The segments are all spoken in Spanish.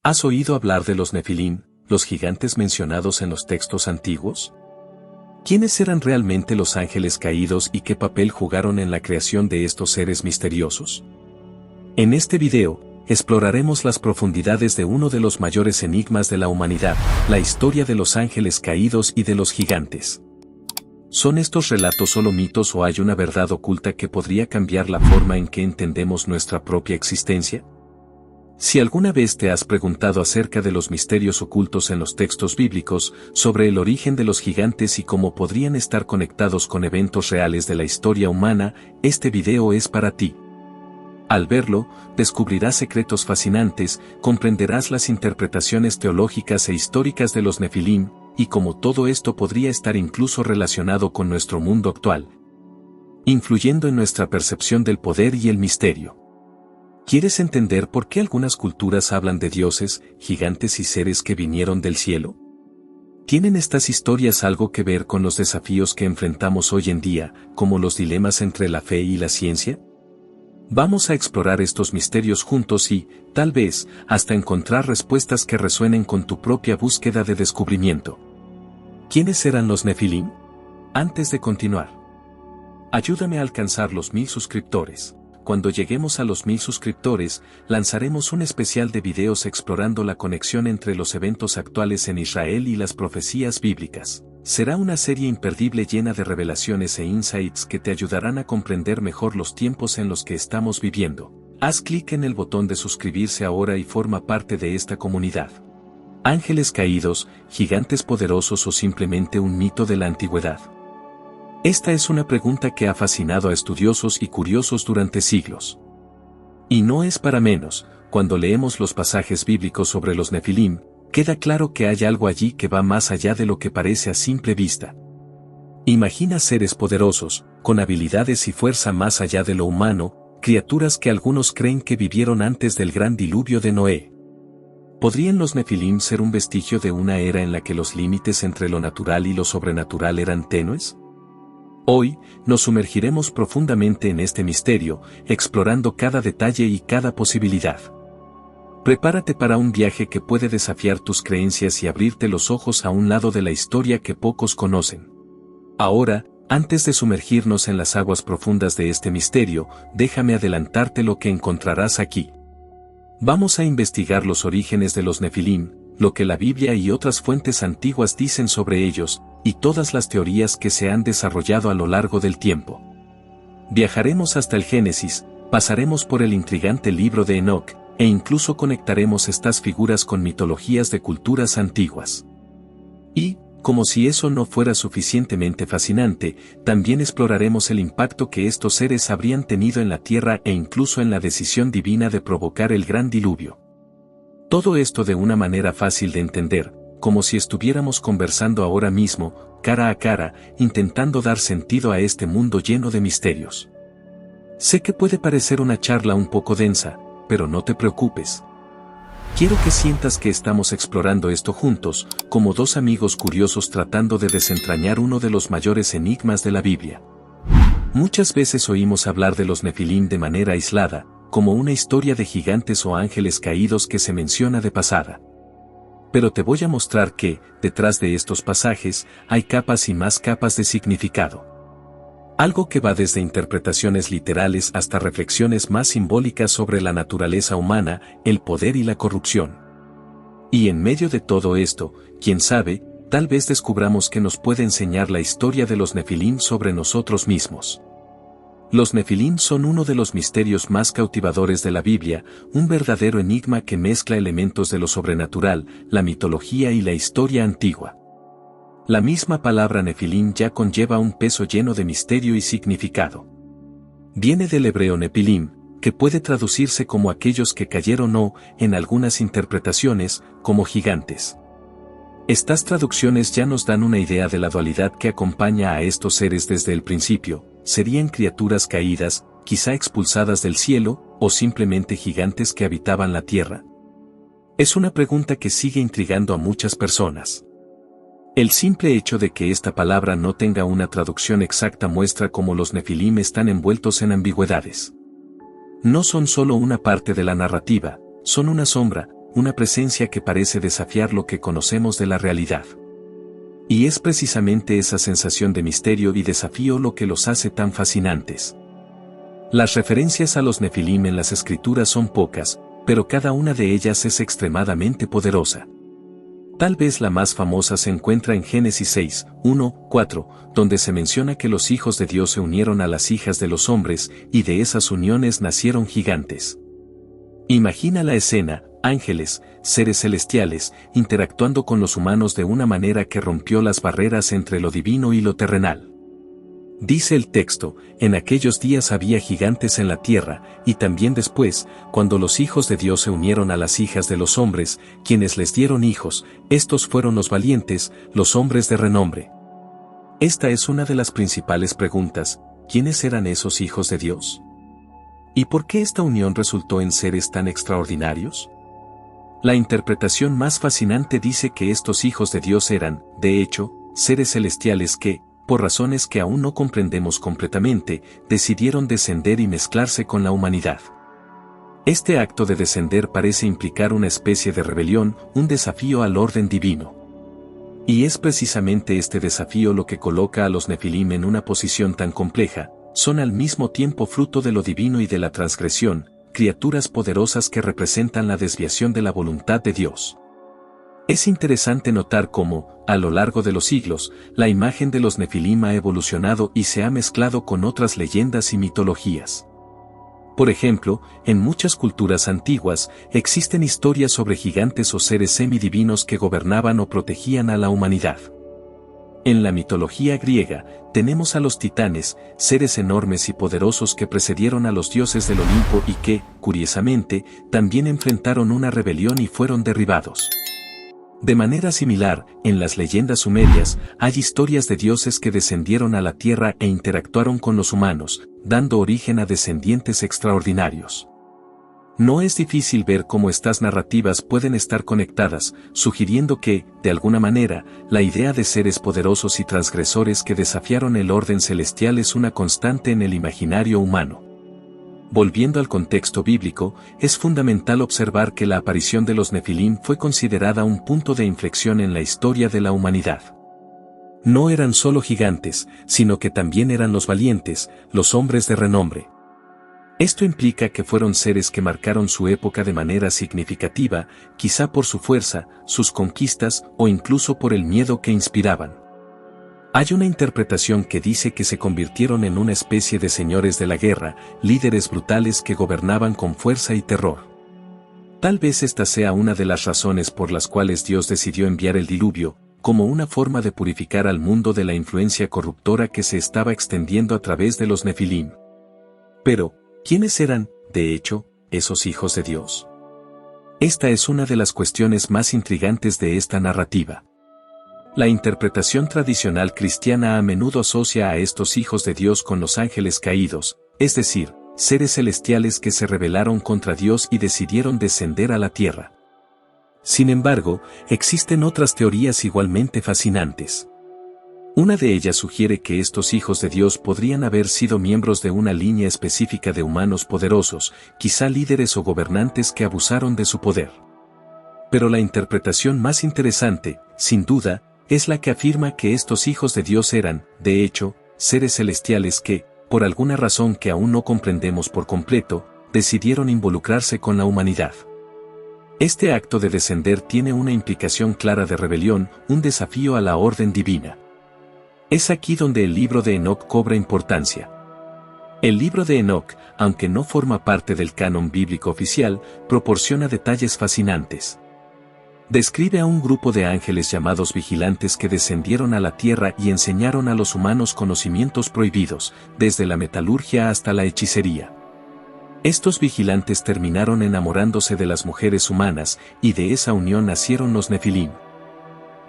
¿Has oído hablar de los Nefilim, los gigantes mencionados en los textos antiguos? ¿Quiénes eran realmente los ángeles caídos y qué papel jugaron en la creación de estos seres misteriosos? En este video, exploraremos las profundidades de uno de los mayores enigmas de la humanidad, la historia de los ángeles caídos y de los gigantes. ¿Son estos relatos solo mitos o hay una verdad oculta que podría cambiar la forma en que entendemos nuestra propia existencia? Si alguna vez te has preguntado acerca de los misterios ocultos en los textos bíblicos, sobre el origen de los gigantes y cómo podrían estar conectados con eventos reales de la historia humana, este video es para ti. Al verlo, descubrirás secretos fascinantes, comprenderás las interpretaciones teológicas e históricas de los Nefilim, y cómo todo esto podría estar incluso relacionado con nuestro mundo actual, influyendo en nuestra percepción del poder y el misterio. ¿Quieres entender por qué algunas culturas hablan de dioses, gigantes y seres que vinieron del cielo? ¿Tienen estas historias algo que ver con los desafíos que enfrentamos hoy en día, como los dilemas entre la fe y la ciencia? Vamos a explorar estos misterios juntos y, tal vez, hasta encontrar respuestas que resuenen con tu propia búsqueda de descubrimiento. ¿Quiénes eran los Nefilim? Antes de continuar, ayúdame a alcanzar los 1000 suscriptores. Cuando lleguemos a los 1000 suscriptores, lanzaremos un especial de videos explorando la conexión entre los eventos actuales en Israel y las profecías bíblicas. Será una serie imperdible llena de revelaciones e insights que te ayudarán a comprender mejor los tiempos en los que estamos viviendo. Haz clic en el botón de suscribirse ahora y forma parte de esta comunidad. ¿Ángeles caídos, gigantes poderosos o simplemente un mito de la antigüedad? Esta es una pregunta que ha fascinado a estudiosos y curiosos durante siglos. Y no es para menos, cuando leemos los pasajes bíblicos sobre los Nefilim, queda claro que hay algo allí que va más allá de lo que parece a simple vista. Imagina seres poderosos, con habilidades y fuerza más allá de lo humano, criaturas que algunos creen que vivieron antes del gran diluvio de Noé. ¿Podrían los Nefilim ser un vestigio de una era en la que los límites entre lo natural y lo sobrenatural eran tenues? Hoy, nos sumergiremos profundamente en este misterio, explorando cada detalle y cada posibilidad. Prepárate para un viaje que puede desafiar tus creencias y abrirte los ojos a un lado de la historia que pocos conocen. Ahora, antes de sumergirnos en las aguas profundas de este misterio, déjame adelantarte lo que encontrarás aquí. Vamos a investigar los orígenes de los Nefilim, lo que la Biblia y otras fuentes antiguas dicen sobre ellos, y todas las teorías que se han desarrollado a lo largo del tiempo. Viajaremos hasta el Génesis, pasaremos por el intrigante libro de Enoc, e incluso conectaremos estas figuras con mitologías de culturas antiguas. Y, como si eso no fuera suficientemente fascinante, también exploraremos el impacto que estos seres habrían tenido en la tierra e incluso en la decisión divina de provocar el gran diluvio. Todo esto de una manera fácil de entender, como si estuviéramos conversando ahora mismo, cara a cara, intentando dar sentido a este mundo lleno de misterios. Sé que puede parecer una charla un poco densa, pero no te preocupes. Quiero que sientas que estamos explorando esto juntos, como dos amigos curiosos tratando de desentrañar uno de los mayores enigmas de la Biblia. Muchas veces oímos hablar de los Nefilim de manera aislada, como una historia de gigantes o ángeles caídos que se menciona de pasada. Pero te voy a mostrar que, detrás de estos pasajes, hay capas y más capas de significado. Algo que va desde interpretaciones literales hasta reflexiones más simbólicas sobre la naturaleza humana, el poder y la corrupción. Y en medio de todo esto, quién sabe, tal vez descubramos que nos puede enseñar la historia de los Nefilim sobre nosotros mismos. Los Nefilim son uno de los misterios más cautivadores de la Biblia, un verdadero enigma que mezcla elementos de lo sobrenatural, la mitología y la historia antigua. La misma palabra Nefilim ya conlleva un peso lleno de misterio y significado. Viene del hebreo Nepilim, que puede traducirse como aquellos que cayeron o, en algunas interpretaciones, como gigantes. Estas traducciones ya nos dan una idea de la dualidad que acompaña a estos seres desde el principio. ¿Serían criaturas caídas, quizá expulsadas del cielo, o simplemente gigantes que habitaban la tierra? Es una pregunta que sigue intrigando a muchas personas. El simple hecho de que esta palabra no tenga una traducción exacta muestra cómo los Nefilim están envueltos en ambigüedades. No son solo una parte de la narrativa, son una sombra, una presencia que parece desafiar lo que conocemos de la realidad. Y es precisamente esa sensación de misterio y desafío lo que los hace tan fascinantes. Las referencias a los Nefilim en las escrituras son pocas, pero cada una de ellas es extremadamente poderosa. Tal vez la más famosa se encuentra en Génesis 6, 1, 4, donde se menciona que los hijos de Dios se unieron a las hijas de los hombres, y de esas uniones nacieron gigantes. Imagina la escena: ángeles, seres celestiales, interactuando con los humanos de una manera que rompió las barreras entre lo divino y lo terrenal. Dice el texto: en aquellos días había gigantes en la tierra, y también después, cuando los hijos de Dios se unieron a las hijas de los hombres, quienes les dieron hijos, estos fueron los valientes, los hombres de renombre. Esta es una de las principales preguntas: ¿quiénes eran esos hijos de Dios? ¿Y por qué esta unión resultó en seres tan extraordinarios? La interpretación más fascinante dice que estos hijos de Dios eran, de hecho, seres celestiales que, por razones que aún no comprendemos completamente, decidieron descender y mezclarse con la humanidad. Este acto de descender parece implicar una especie de rebelión, un desafío al orden divino. Y es precisamente este desafío lo que coloca a los Nefilim en una posición tan compleja. Son al mismo tiempo fruto de lo divino y de la transgresión, criaturas poderosas que representan la desviación de la voluntad de Dios. Es interesante notar cómo, a lo largo de los siglos, la imagen de los Nefilim ha evolucionado y se ha mezclado con otras leyendas y mitologías. Por ejemplo, en muchas culturas antiguas, existen historias sobre gigantes o seres semidivinos que gobernaban o protegían a la humanidad. En la mitología griega, tenemos a los titanes, seres enormes y poderosos que precedieron a los dioses del Olimpo y que, curiosamente, también enfrentaron una rebelión y fueron derribados. De manera similar, en las leyendas sumerias, hay historias de dioses que descendieron a la tierra e interactuaron con los humanos, dando origen a descendientes extraordinarios. No es difícil ver cómo estas narrativas pueden estar conectadas, sugiriendo que, de alguna manera, la idea de seres poderosos y transgresores que desafiaron el orden celestial es una constante en el imaginario humano. Volviendo al contexto bíblico, es fundamental observar que la aparición de los Nefilim fue considerada un punto de inflexión en la historia de la humanidad. No eran solo gigantes, sino que también eran los valientes, los hombres de renombre. Esto implica que fueron seres que marcaron su época de manera significativa, quizá por su fuerza, sus conquistas o incluso por el miedo que inspiraban. Hay una interpretación que dice que se convirtieron en una especie de señores de la guerra, líderes brutales que gobernaban con fuerza y terror. Tal vez esta sea una de las razones por las cuales Dios decidió enviar el diluvio, como una forma de purificar al mundo de la influencia corruptora que se estaba extendiendo a través de los Nefilim. Pero, ¿quiénes eran, de hecho, esos hijos de Dios? Esta es una de las cuestiones más intrigantes de esta narrativa. La interpretación tradicional cristiana a menudo asocia a estos hijos de Dios con los ángeles caídos, es decir, seres celestiales que se rebelaron contra Dios y decidieron descender a la tierra. Sin embargo, existen otras teorías igualmente fascinantes. Una de ellas sugiere que estos hijos de Dios podrían haber sido miembros de una línea específica de humanos poderosos, quizá líderes o gobernantes que abusaron de su poder. Pero la interpretación más interesante, sin duda, es la que afirma que estos hijos de Dios eran, de hecho, seres celestiales que, por alguna razón que aún no comprendemos por completo, decidieron involucrarse con la humanidad. Este acto de descender tiene una implicación clara de rebelión, un desafío a la orden divina. Es aquí donde el libro de Enoc cobra importancia. El libro de Enoc, aunque no forma parte del canon bíblico oficial, proporciona detalles fascinantes. Describe a un grupo de ángeles llamados vigilantes que descendieron a la tierra y enseñaron a los humanos conocimientos prohibidos, desde la metalurgia hasta la hechicería. Estos vigilantes terminaron enamorándose de las mujeres humanas, y de esa unión nacieron los Nefilim.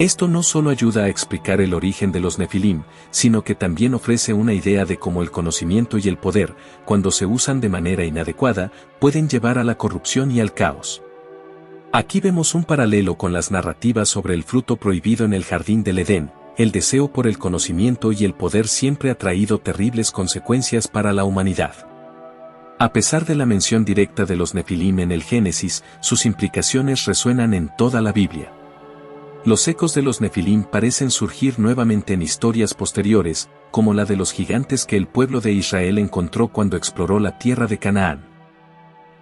Esto no solo ayuda a explicar el origen de los Nefilim, sino que también ofrece una idea de cómo el conocimiento y el poder, cuando se usan de manera inadecuada, pueden llevar a la corrupción y al caos. Aquí vemos un paralelo con las narrativas sobre el fruto prohibido en el jardín del Edén. El deseo por el conocimiento y el poder siempre ha traído terribles consecuencias para la humanidad. A pesar de la mención directa de los Nefilim en el Génesis, sus implicaciones resuenan en toda la Biblia. Los ecos de los Nefilim parecen surgir nuevamente en historias posteriores, como la de los gigantes que el pueblo de Israel encontró cuando exploró la tierra de Canaán.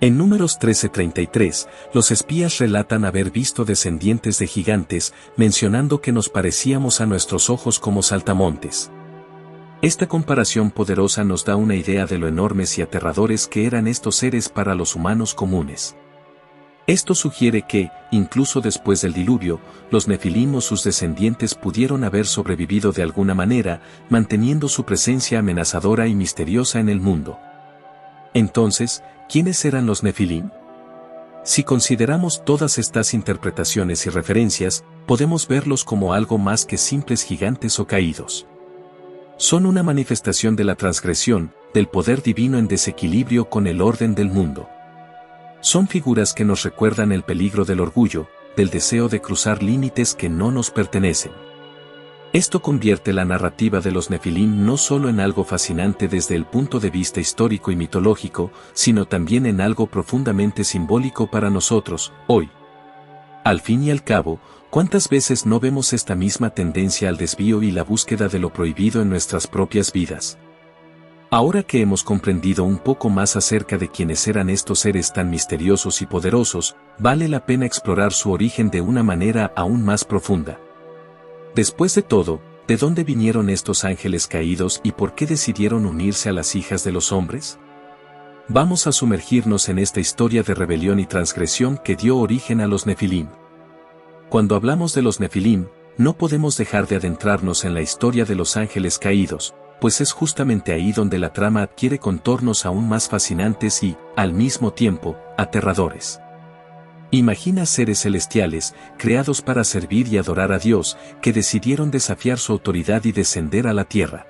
En Números 13:33, los espías relatan haber visto descendientes de gigantes, mencionando que nos parecíamos a nuestros ojos como saltamontes. Esta comparación poderosa nos da una idea de lo enormes y aterradores que eran estos seres para los humanos comunes. Esto sugiere que, incluso después del diluvio, los Nefilim o sus descendientes pudieron haber sobrevivido de alguna manera, manteniendo su presencia amenazadora y misteriosa en el mundo. Entonces, ¿quiénes eran los Nefilim? Si consideramos todas estas interpretaciones y referencias, podemos verlos como algo más que simples gigantes o caídos. Son una manifestación de la transgresión, del poder divino en desequilibrio con el orden del mundo. Son figuras que nos recuerdan el peligro del orgullo, del deseo de cruzar límites que no nos pertenecen. Esto convierte la narrativa de los Nefilim no solo en algo fascinante desde el punto de vista histórico y mitológico, sino también en algo profundamente simbólico para nosotros, hoy. Al fin y al cabo, ¿cuántas veces no vemos esta misma tendencia al desvío y la búsqueda de lo prohibido en nuestras propias vidas? Ahora que hemos comprendido un poco más acerca de quiénes eran estos seres tan misteriosos y poderosos, vale la pena explorar su origen de una manera aún más profunda. Después de todo, ¿de dónde vinieron estos ángeles caídos y por qué decidieron unirse a las hijas de los hombres? Vamos a sumergirnos en esta historia de rebelión y transgresión que dio origen a los Nefilim. Cuando hablamos de los Nefilim, no podemos dejar de adentrarnos en la historia de los ángeles caídos, pues es justamente ahí donde la trama adquiere contornos aún más fascinantes y, al mismo tiempo, aterradores. Imagina seres celestiales, creados para servir y adorar a Dios, que decidieron desafiar su autoridad y descender a la tierra.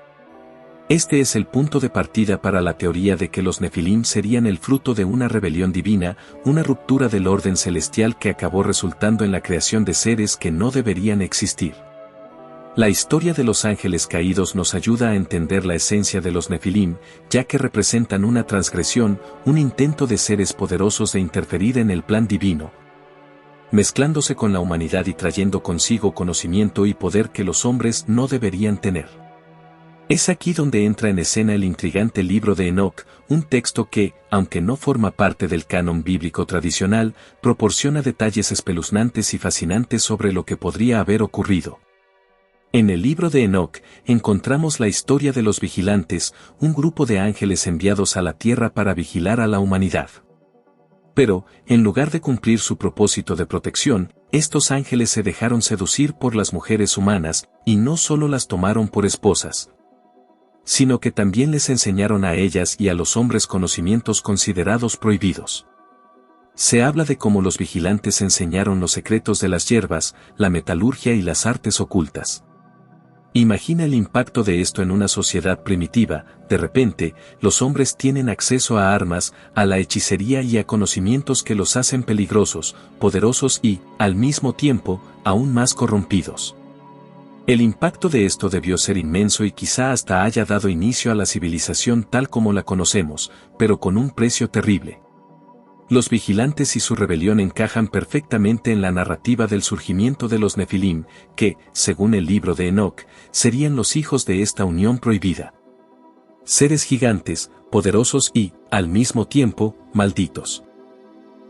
Este es el punto de partida para la teoría de que los Nefilim serían el fruto de una rebelión divina, una ruptura del orden celestial que acabó resultando en la creación de seres que no deberían existir. La historia de los ángeles caídos nos ayuda a entender la esencia de los Nefilim, ya que representan una transgresión, un intento de seres poderosos de interferir en el plan divino, mezclándose con la humanidad y trayendo consigo conocimiento y poder que los hombres no deberían tener. Es aquí donde entra en escena el intrigante libro de Enoc, un texto que, aunque no forma parte del canon bíblico tradicional, proporciona detalles espeluznantes y fascinantes sobre lo que podría haber ocurrido. En el libro de Enoc, encontramos la historia de los vigilantes, un grupo de ángeles enviados a la tierra para vigilar a la humanidad. Pero, en lugar de cumplir su propósito de protección, estos ángeles se dejaron seducir por las mujeres humanas, y no solo las tomaron por esposas, sino que también les enseñaron a ellas y a los hombres conocimientos considerados prohibidos. Se habla de cómo los vigilantes enseñaron los secretos de las hierbas, la metalurgia y las artes ocultas. Imagina el impacto de esto en una sociedad primitiva. De repente, los hombres tienen acceso a armas, a la hechicería y a conocimientos que los hacen peligrosos, poderosos y, al mismo tiempo, aún más corrompidos. El impacto de esto debió ser inmenso y quizá hasta haya dado inicio a la civilización tal como la conocemos, pero con un precio terrible. Los vigilantes y su rebelión encajan perfectamente en la narrativa del surgimiento de los Nefilim, que, según el libro de Enoc, serían los hijos de esta unión prohibida. Seres gigantes, poderosos y, al mismo tiempo, malditos.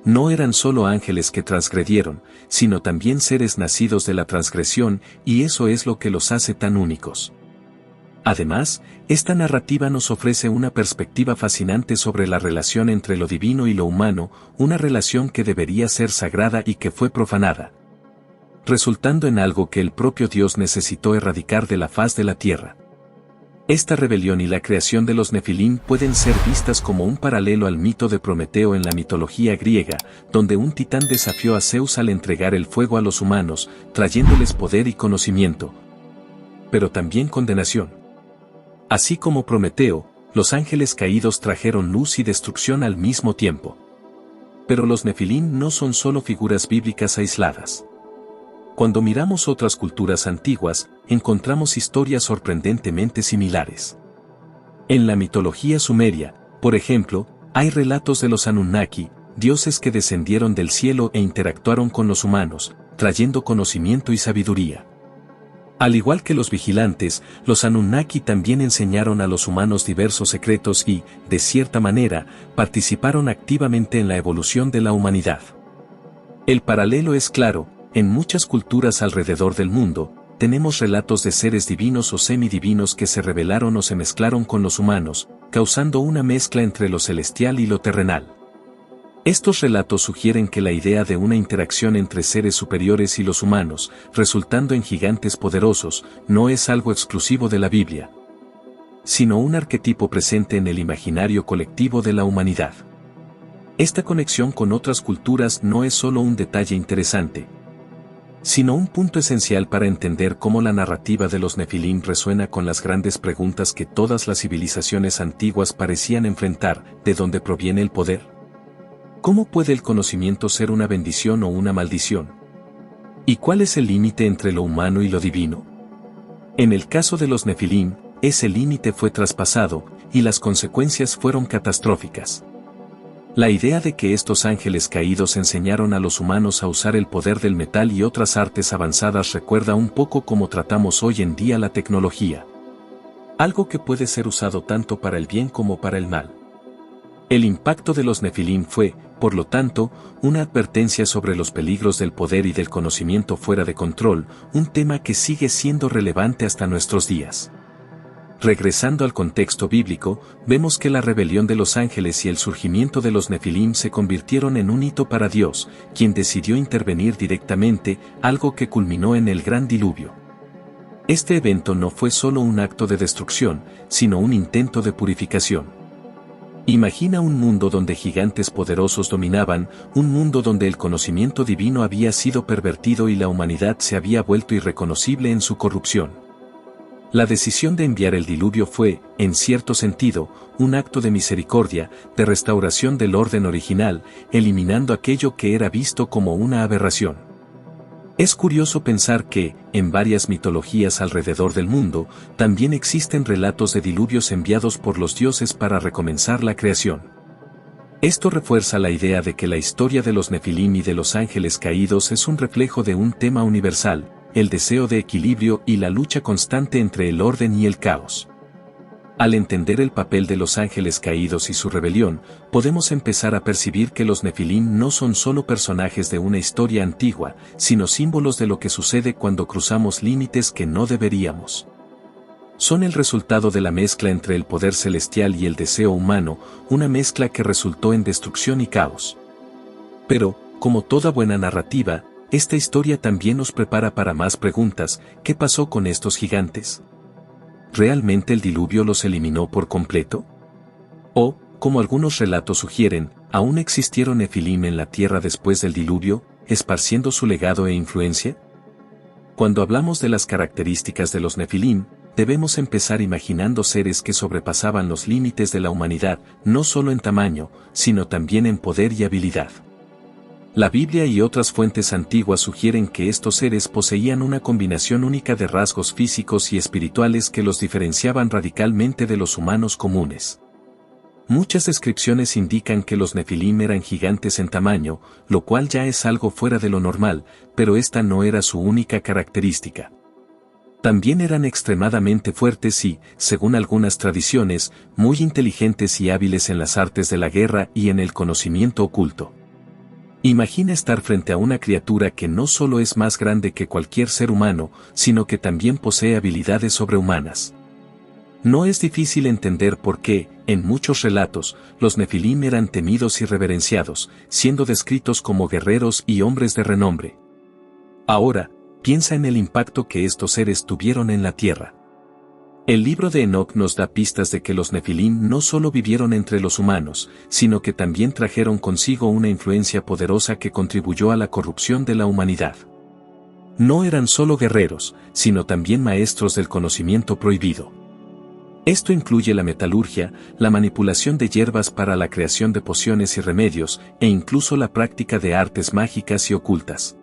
No eran solo ángeles que transgredieron, sino también seres nacidos de la transgresión, y eso es lo que los hace tan únicos. Además, esta narrativa nos ofrece una perspectiva fascinante sobre la relación entre lo divino y lo humano, una relación que debería ser sagrada y que fue profanada, resultando en algo que el propio Dios necesitó erradicar de la faz de la tierra. Esta rebelión y la creación de los Nefilim pueden ser vistas como un paralelo al mito de Prometeo en la mitología griega, donde un titán desafió a Zeus al entregar el fuego a los humanos, trayéndoles poder y conocimiento, pero también condenación. Así como Prometeo, los ángeles caídos trajeron luz y destrucción al mismo tiempo. Pero los Nefilim no son solo figuras bíblicas aisladas. Cuando miramos otras culturas antiguas, encontramos historias sorprendentemente similares. En la mitología sumeria, por ejemplo, Hay relatos de los Anunnaki, dioses que descendieron del cielo e interactuaron con los humanos, trayendo conocimiento y sabiduría. Al igual que los vigilantes, los Anunnaki también enseñaron a los humanos diversos secretos y, de cierta manera, participaron activamente en la evolución de la humanidad. El paralelo es claro, en muchas culturas alrededor del mundo, tenemos relatos de seres divinos o semidivinos que se rebelaron o se mezclaron con los humanos, causando una mezcla entre lo celestial y lo terrenal. Estos relatos sugieren que la idea de una interacción entre seres superiores y los humanos, resultando en gigantes poderosos, no es algo exclusivo de la Biblia, sino un arquetipo presente en el imaginario colectivo de la humanidad. Esta conexión con otras culturas no es solo un detalle interesante, sino un punto esencial para entender cómo la narrativa de los Nefilim resuena con las grandes preguntas que todas las civilizaciones antiguas parecían enfrentar: ¿de dónde proviene el poder? ¿Cómo puede el conocimiento ser una bendición o una maldición? ¿Y cuál es el límite entre lo humano y lo divino? En el caso de los Nefilim, ese límite fue traspasado, y las consecuencias fueron catastróficas. La idea de que estos ángeles caídos enseñaron a los humanos a usar el poder del metal y otras artes avanzadas recuerda un poco cómo tratamos hoy en día la tecnología. Algo que puede ser usado tanto para el bien como para el mal. El impacto de los Nefilim fue, por lo tanto, una advertencia sobre los peligros del poder y del conocimiento fuera de control, un tema que sigue siendo relevante hasta nuestros días. Regresando al contexto bíblico, vemos que la rebelión de los ángeles y el surgimiento de los Nefilim se convirtieron en un hito para Dios, quien decidió intervenir directamente, algo que culminó en el gran diluvio. Este evento no fue solo un acto de destrucción, sino un intento de purificación. Imagina un mundo donde gigantes poderosos dominaban, un mundo donde el conocimiento divino había sido pervertido y la humanidad se había vuelto irreconocible en su corrupción. La decisión de enviar el diluvio fue, en cierto sentido, un acto de misericordia, de restauración del orden original, eliminando aquello que era visto como una aberración. Es curioso pensar que, en varias mitologías alrededor del mundo, también existen relatos de diluvios enviados por los dioses para recomenzar la creación. Esto refuerza la idea de que la historia de los Nefilim y de los ángeles caídos es un reflejo de un tema universal: el deseo de equilibrio y la lucha constante entre el orden y el caos. Al entender el papel de los ángeles caídos y su rebelión, podemos empezar a percibir que los Nefilim no son solo personajes de una historia antigua, sino símbolos de lo que sucede cuando cruzamos límites que no deberíamos. Son el resultado de la mezcla entre el poder celestial y el deseo humano, una mezcla que resultó en destrucción y caos. Pero, como toda buena narrativa, esta historia también nos prepara para más preguntas. ¿Qué pasó con estos gigantes? ¿Realmente el diluvio los eliminó por completo? O, como algunos relatos sugieren, ¿aún existieron Nefilim en la tierra después del diluvio, esparciendo su legado e influencia? Cuando hablamos de las características de los Nefilim, debemos empezar imaginando seres que sobrepasaban los límites de la humanidad, no solo en tamaño, sino también en poder y habilidad. La Biblia y otras fuentes antiguas sugieren que estos seres poseían una combinación única de rasgos físicos y espirituales que los diferenciaban radicalmente de los humanos comunes. Muchas descripciones indican que los Nefilim eran gigantes en tamaño, lo cual ya es algo fuera de lo normal, pero esta no era su única característica. También eran extremadamente fuertes y, según algunas tradiciones, muy inteligentes y hábiles en las artes de la guerra y en el conocimiento oculto. Imagina estar frente a una criatura que no solo es más grande que cualquier ser humano, sino que también posee habilidades sobrehumanas. No es difícil entender por qué, en muchos relatos, los Nefilim eran temidos y reverenciados, siendo descritos como guerreros y hombres de renombre. Ahora, piensa en el impacto que estos seres tuvieron en la tierra. El libro de Enoc nos da pistas de que los Nefilim no solo vivieron entre los humanos, sino que también trajeron consigo una influencia poderosa que contribuyó a la corrupción de la humanidad. No eran solo guerreros, sino también maestros del conocimiento prohibido. Esto incluye la metalurgia, la manipulación de hierbas para la creación de pociones y remedios, e incluso la práctica de artes mágicas y ocultas.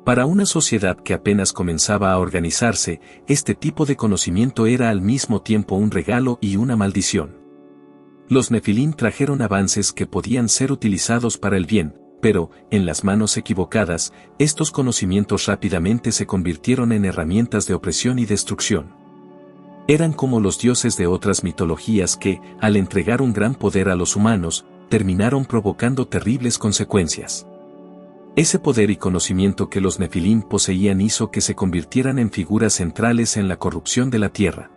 Para una sociedad que apenas comenzaba a organizarse, este tipo de conocimiento era al mismo tiempo un regalo y una maldición. Los Nefilim trajeron avances que podían ser utilizados para el bien, pero, en las manos equivocadas, estos conocimientos rápidamente se convirtieron en herramientas de opresión y destrucción. Eran como los dioses de otras mitologías que, al entregar un gran poder a los humanos, terminaron provocando terribles consecuencias. Ese poder y conocimiento que los Nefilim poseían hizo que se convirtieran en figuras centrales en la corrupción de la tierra.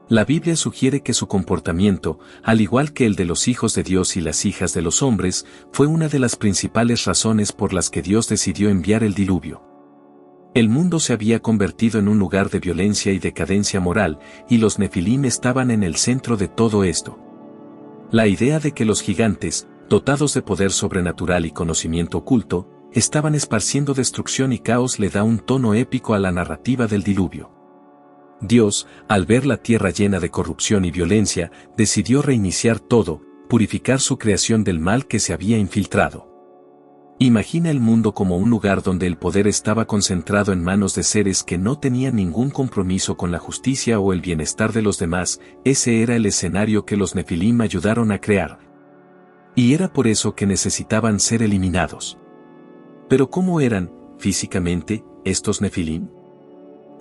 La Biblia sugiere que su comportamiento, al igual que el de los hijos de Dios y las hijas de los hombres, fue una de las principales razones por las que Dios decidió enviar el diluvio. El mundo se había convertido en un lugar de violencia y decadencia moral, y los Nefilim estaban en el centro de todo esto. La idea de que los gigantes, dotados de poder sobrenatural y conocimiento oculto, estaban esparciendo destrucción y caos le da un tono épico a la narrativa del diluvio. Dios, al ver la tierra llena de corrupción y violencia, decidió reiniciar todo, purificar su creación del mal que se había infiltrado. Imagina el mundo como un lugar donde el poder estaba concentrado en manos de seres que no tenían ningún compromiso con la justicia o el bienestar de los demás. Ese era el escenario que los Nefilim ayudaron a crear. Y era por eso que necesitaban ser eliminados. Pero ¿cómo eran, físicamente, estos Nefilim?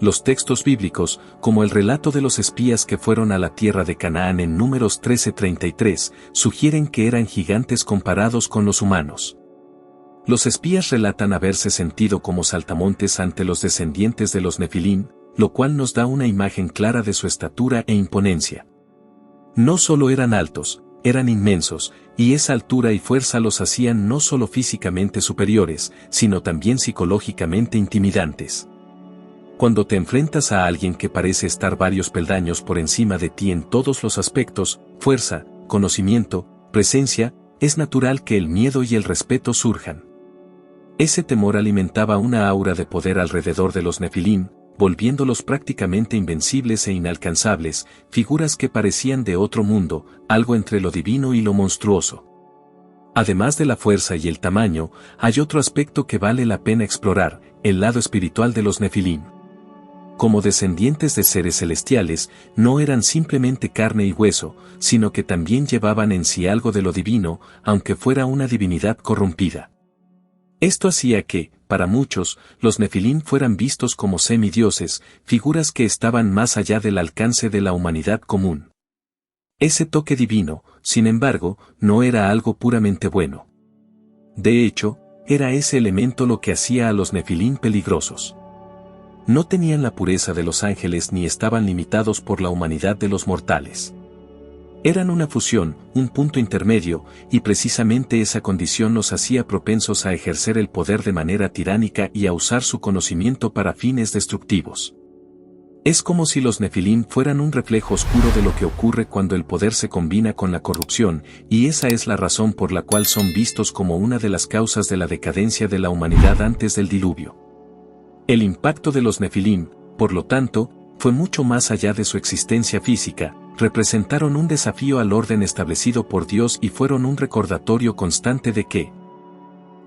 Los textos bíblicos, como el relato de los espías que fueron a la tierra de Canaán en Números 13:33, sugieren que eran gigantes comparados con los humanos. Los espías relatan haberse sentido como saltamontes ante los descendientes de los Nefilim, lo cual nos da una imagen clara de su estatura e imponencia. No solo eran altos, eran inmensos, y esa altura y fuerza los hacían no solo físicamente superiores, sino también psicológicamente intimidantes. Cuando te enfrentas a alguien que parece estar varios peldaños por encima de ti en todos los aspectos, fuerza, conocimiento, presencia, es natural que el miedo y el respeto surjan. Ese temor alimentaba una aura de poder alrededor de los Nefilim, volviéndolos prácticamente invencibles e inalcanzables, figuras que parecían de otro mundo, algo entre lo divino y lo monstruoso. Además de la fuerza y el tamaño, hay otro aspecto que vale la pena explorar, el lado espiritual de los Nefilim. Como descendientes de seres celestiales, no eran simplemente carne y hueso, sino que también llevaban en sí algo de lo divino, aunque fuera una divinidad corrompida. Esto hacía que, para muchos, los Nefilim fueran vistos como semidioses, figuras que estaban más allá del alcance de la humanidad común. Ese toque divino, sin embargo, no era algo puramente bueno. De hecho, era ese elemento lo que hacía a los Nefilim peligrosos. No tenían la pureza de los ángeles ni estaban limitados por la humanidad de los mortales. Eran una fusión, un punto intermedio, y precisamente esa condición los hacía propensos a ejercer el poder de manera tiránica y a usar su conocimiento para fines destructivos. Es como si los Nefilim fueran un reflejo oscuro de lo que ocurre cuando el poder se combina con la corrupción, y esa es la razón por la cual son vistos como una de las causas de la decadencia de la humanidad antes del diluvio. El impacto de los Nefilim, por lo tanto, fue mucho más allá de su existencia física, representaron un desafío al orden establecido por Dios y fueron un recordatorio constante de que,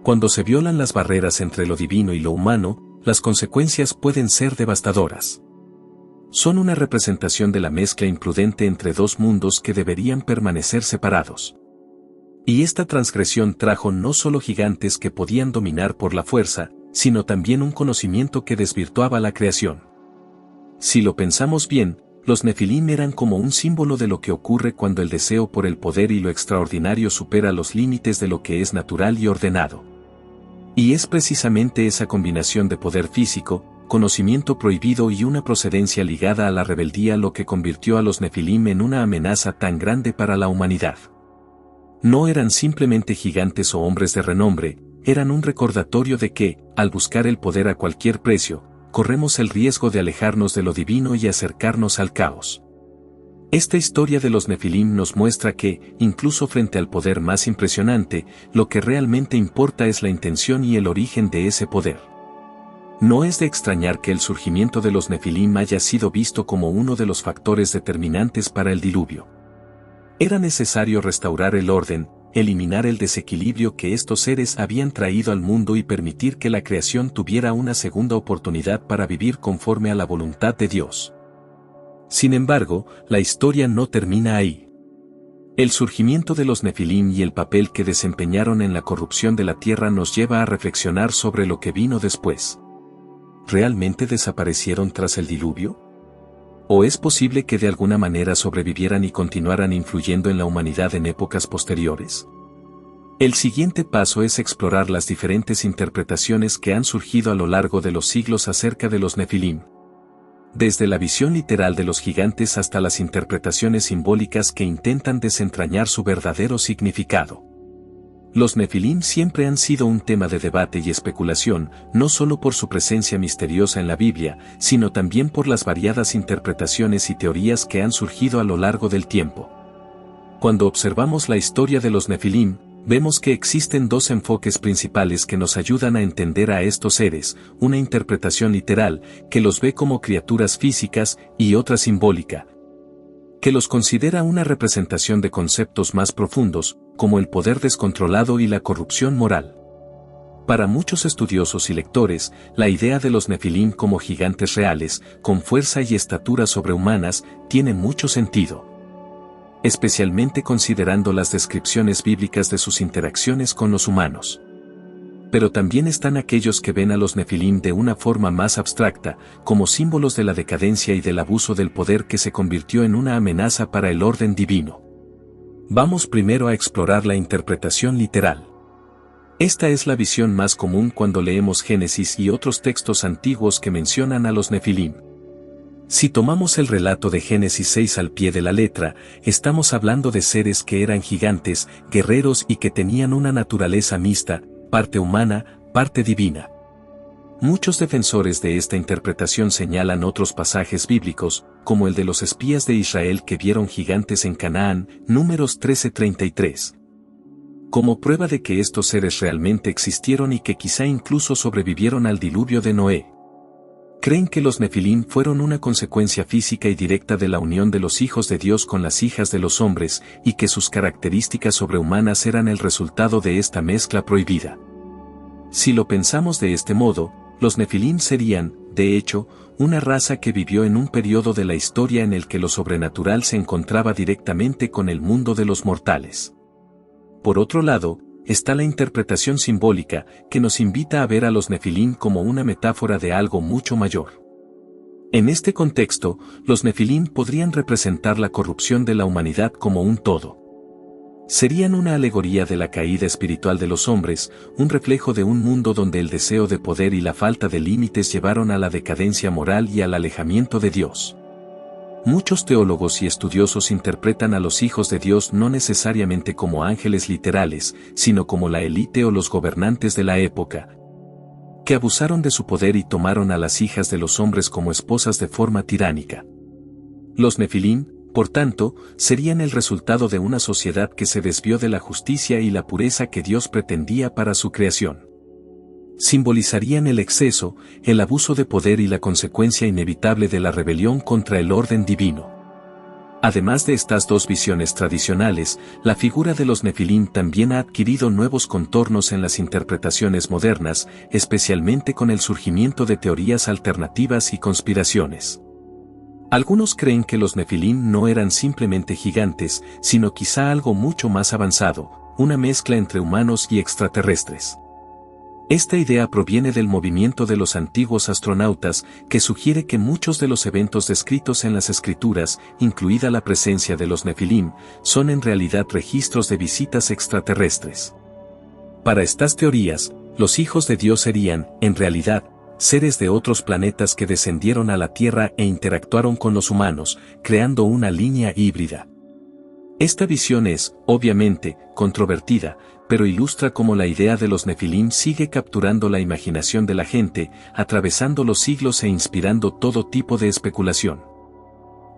cuando se violan las barreras entre lo divino y lo humano, las consecuencias pueden ser devastadoras. Son una representación de la mezcla imprudente entre dos mundos que deberían permanecer separados. Y esta transgresión trajo no solo gigantes que podían dominar por la fuerza, sino también un conocimiento que desvirtuaba la creación. Si lo pensamos bien, los Nefilim eran como un símbolo de lo que ocurre cuando el deseo por el poder y lo extraordinario supera los límites de lo que es natural y ordenado. Y es precisamente esa combinación de poder físico, conocimiento prohibido y una procedencia ligada a la rebeldía lo que convirtió a los Nefilim en una amenaza tan grande para la humanidad. No eran simplemente gigantes o hombres de renombre, eran un recordatorio de que, al buscar el poder a cualquier precio, corremos el riesgo de alejarnos de lo divino y acercarnos al caos. Esta historia de los Nefilim nos muestra que, incluso frente al poder más impresionante, lo que realmente importa es la intención y el origen de ese poder. No es de extrañar que el surgimiento de los Nefilim haya sido visto como uno de los factores determinantes para el diluvio. Era necesario restaurar el orden, eliminar el desequilibrio que estos seres habían traído al mundo y permitir que la creación tuviera una segunda oportunidad para vivir conforme a la voluntad de Dios. Sin embargo, la historia no termina ahí. El surgimiento de los Nefilim y el papel que desempeñaron en la corrupción de la tierra nos lleva a reflexionar sobre lo que vino después. ¿Realmente desaparecieron tras el diluvio? ¿O es posible que de alguna manera sobrevivieran y continuaran influyendo en la humanidad en épocas posteriores? El siguiente paso es explorar las diferentes interpretaciones que han surgido a lo largo de los siglos acerca de los Nefilim. Desde la visión literal de los gigantes hasta las interpretaciones simbólicas que intentan desentrañar su verdadero significado. Los Nefilim siempre han sido un tema de debate y especulación, no solo por su presencia misteriosa en la Biblia, sino también por las variadas interpretaciones y teorías que han surgido a lo largo del tiempo. Cuando observamos la historia de los Nefilim, vemos que existen dos enfoques principales que nos ayudan a entender a estos seres, una interpretación literal, que los ve como criaturas físicas, y otra simbólica, que los considera una representación de conceptos más profundos, como el poder descontrolado y la corrupción moral. Para muchos estudiosos y lectores, la idea de los Nefilim como gigantes reales, con fuerza y estatura sobrehumanas, tiene mucho sentido, especialmente considerando las descripciones bíblicas de sus interacciones con los humanos. Pero también están aquellos que ven a los Nefilim de una forma más abstracta, como símbolos de la decadencia y del abuso del poder que se convirtió en una amenaza para el orden divino. Vamos primero a explorar la interpretación literal. Esta es la visión más común cuando leemos Génesis y otros textos antiguos que mencionan a los Nefilim. Si tomamos el relato de Génesis 6 al pie de la letra, estamos hablando de seres que eran gigantes, guerreros y que tenían una naturaleza mixta, parte humana, parte divina. Muchos defensores de esta interpretación señalan otros pasajes bíblicos, como el de los espías de Israel que vieron gigantes en Canaán, Números 13:33. Como prueba de que estos seres realmente existieron y que quizá incluso sobrevivieron al diluvio de Noé. Creen que los Nefilim fueron una consecuencia física y directa de la unión de los hijos de Dios con las hijas de los hombres, y que sus características sobrehumanas eran el resultado de esta mezcla prohibida. Si lo pensamos de este modo, los Nefilim serían, de hecho, una raza que vivió en un periodo de la historia en el que lo sobrenatural se encontraba directamente con el mundo de los mortales. Por otro lado, está la interpretación simbólica, que nos invita a ver a los Nefilim como una metáfora de algo mucho mayor. En este contexto, los Nefilim podrían representar la corrupción de la humanidad como un todo. Serían una alegoría de la caída espiritual de los hombres, un reflejo de un mundo donde el deseo de poder y la falta de límites llevaron a la decadencia moral y al alejamiento de Dios. Muchos teólogos y estudiosos interpretan a los hijos de Dios no necesariamente como ángeles literales, sino como la élite o los gobernantes de la época, que abusaron de su poder y tomaron a las hijas de los hombres como esposas de forma tiránica. Los Nefilim, por tanto, serían el resultado de una sociedad que se desvió de la justicia y la pureza que Dios pretendía para su creación. Simbolizarían el exceso, el abuso de poder y la consecuencia inevitable de la rebelión contra el orden divino. Además de estas dos visiones tradicionales, la figura de los Nefilim también ha adquirido nuevos contornos en las interpretaciones modernas, especialmente con el surgimiento de teorías alternativas y conspiraciones. Algunos creen que los Nefilim no eran simplemente gigantes, sino quizá algo mucho más avanzado, una mezcla entre humanos y extraterrestres. Esta idea proviene del movimiento de los antiguos astronautas, que sugiere que muchos de los eventos descritos en las escrituras, incluida la presencia de los Nefilim, son en realidad registros de visitas extraterrestres. Para estas teorías, los hijos de Dios serían, en realidad, seres de otros planetas que descendieron a la Tierra e interactuaron con los humanos, creando una línea híbrida. Esta visión es, obviamente, controvertida, pero ilustra cómo la idea de los Nefilim sigue capturando la imaginación de la gente, atravesando los siglos e inspirando todo tipo de especulación.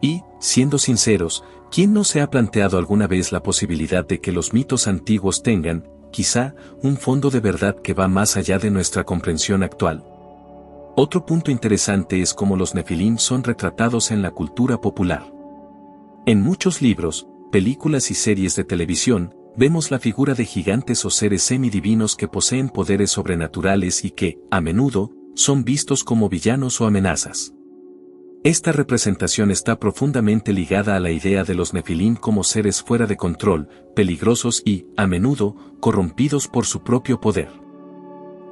Y, siendo sinceros, ¿quién no se ha planteado alguna vez la posibilidad de que los mitos antiguos tengan, quizá, un fondo de verdad que va más allá de nuestra comprensión actual? Otro punto interesante es cómo los Nefilim son retratados en la cultura popular. En muchos libros, películas y series de televisión, vemos la figura de gigantes o seres semidivinos que poseen poderes sobrenaturales y que, a menudo, son vistos como villanos o amenazas. Esta representación está profundamente ligada a la idea de los Nefilim como seres fuera de control, peligrosos y, a menudo, corrompidos por su propio poder.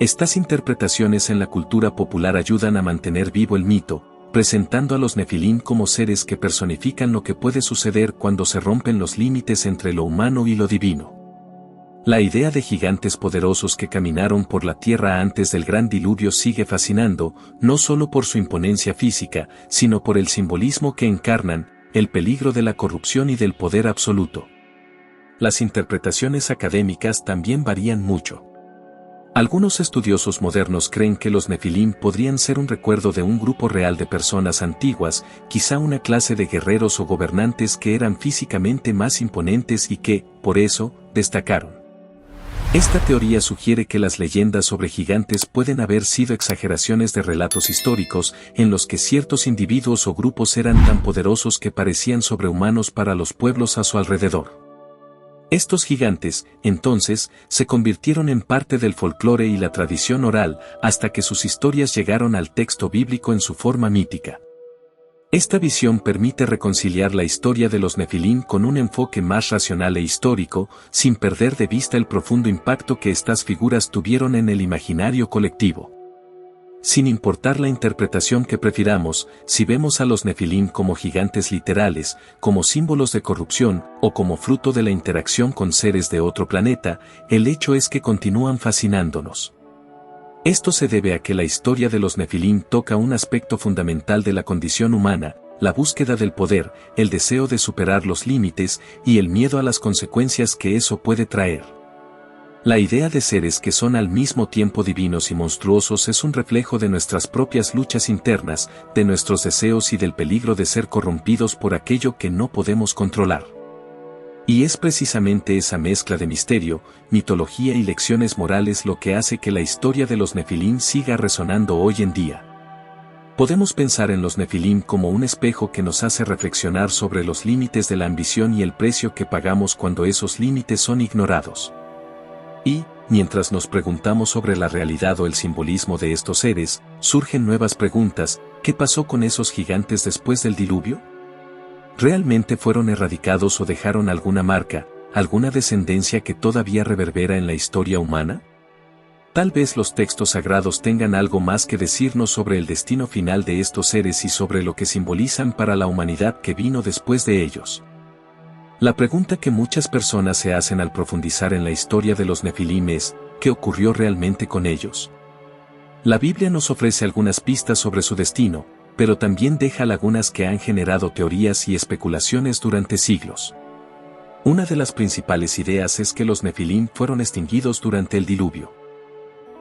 Estas interpretaciones en la cultura popular ayudan a mantener vivo el mito, presentando a los Nefilim como seres que personifican lo que puede suceder cuando se rompen los límites entre lo humano y lo divino. La idea de gigantes poderosos que caminaron por la tierra antes del gran diluvio sigue fascinando, no solo por su imponencia física, sino por el simbolismo que encarnan, el peligro de la corrupción y del poder absoluto. Las interpretaciones académicas también varían mucho. Algunos estudiosos modernos creen que los Nefilim podrían ser un recuerdo de un grupo real de personas antiguas, quizá una clase de guerreros o gobernantes que eran físicamente más imponentes y que, por eso, destacaron. Esta teoría sugiere que las leyendas sobre gigantes pueden haber sido exageraciones de relatos históricos en los que ciertos individuos o grupos eran tan poderosos que parecían sobrehumanos para los pueblos a su alrededor. Estos gigantes, entonces, se convirtieron en parte del folclore y la tradición oral hasta que sus historias llegaron al texto bíblico en su forma mítica. Esta visión permite reconciliar la historia de los Nefilim con un enfoque más racional e histórico, sin perder de vista el profundo impacto que estas figuras tuvieron en el imaginario colectivo. Sin importar la interpretación que prefiramos, si vemos a los Nefilim como gigantes literales, como símbolos de corrupción, o como fruto de la interacción con seres de otro planeta, el hecho es que continúan fascinándonos. Esto se debe a que la historia de los Nefilim toca un aspecto fundamental de la condición humana, la búsqueda del poder, el deseo de superar los límites y el miedo a las consecuencias que eso puede traer. La idea de seres que son al mismo tiempo divinos y monstruosos es un reflejo de nuestras propias luchas internas, de nuestros deseos y del peligro de ser corrompidos por aquello que no podemos controlar. Y es precisamente esa mezcla de misterio, mitología y lecciones morales lo que hace que la historia de los Nefilim siga resonando hoy en día. Podemos pensar en los Nefilim como un espejo que nos hace reflexionar sobre los límites de la ambición y el precio que pagamos cuando esos límites son ignorados. Y, mientras nos preguntamos sobre la realidad o el simbolismo de estos seres, surgen nuevas preguntas: ¿qué pasó con esos gigantes después del diluvio? ¿Realmente fueron erradicados o dejaron alguna marca, alguna descendencia que todavía reverbera en la historia humana? Tal vez los textos sagrados tengan algo más que decirnos sobre el destino final de estos seres y sobre lo que simbolizan para la humanidad que vino después de ellos. La pregunta que muchas personas se hacen al profundizar en la historia de los Nefilim es: ¿qué ocurrió realmente con ellos? La Biblia nos ofrece algunas pistas sobre su destino, pero también deja lagunas que han generado teorías y especulaciones durante siglos. Una de las principales ideas es que los Nefilim fueron extinguidos durante el diluvio.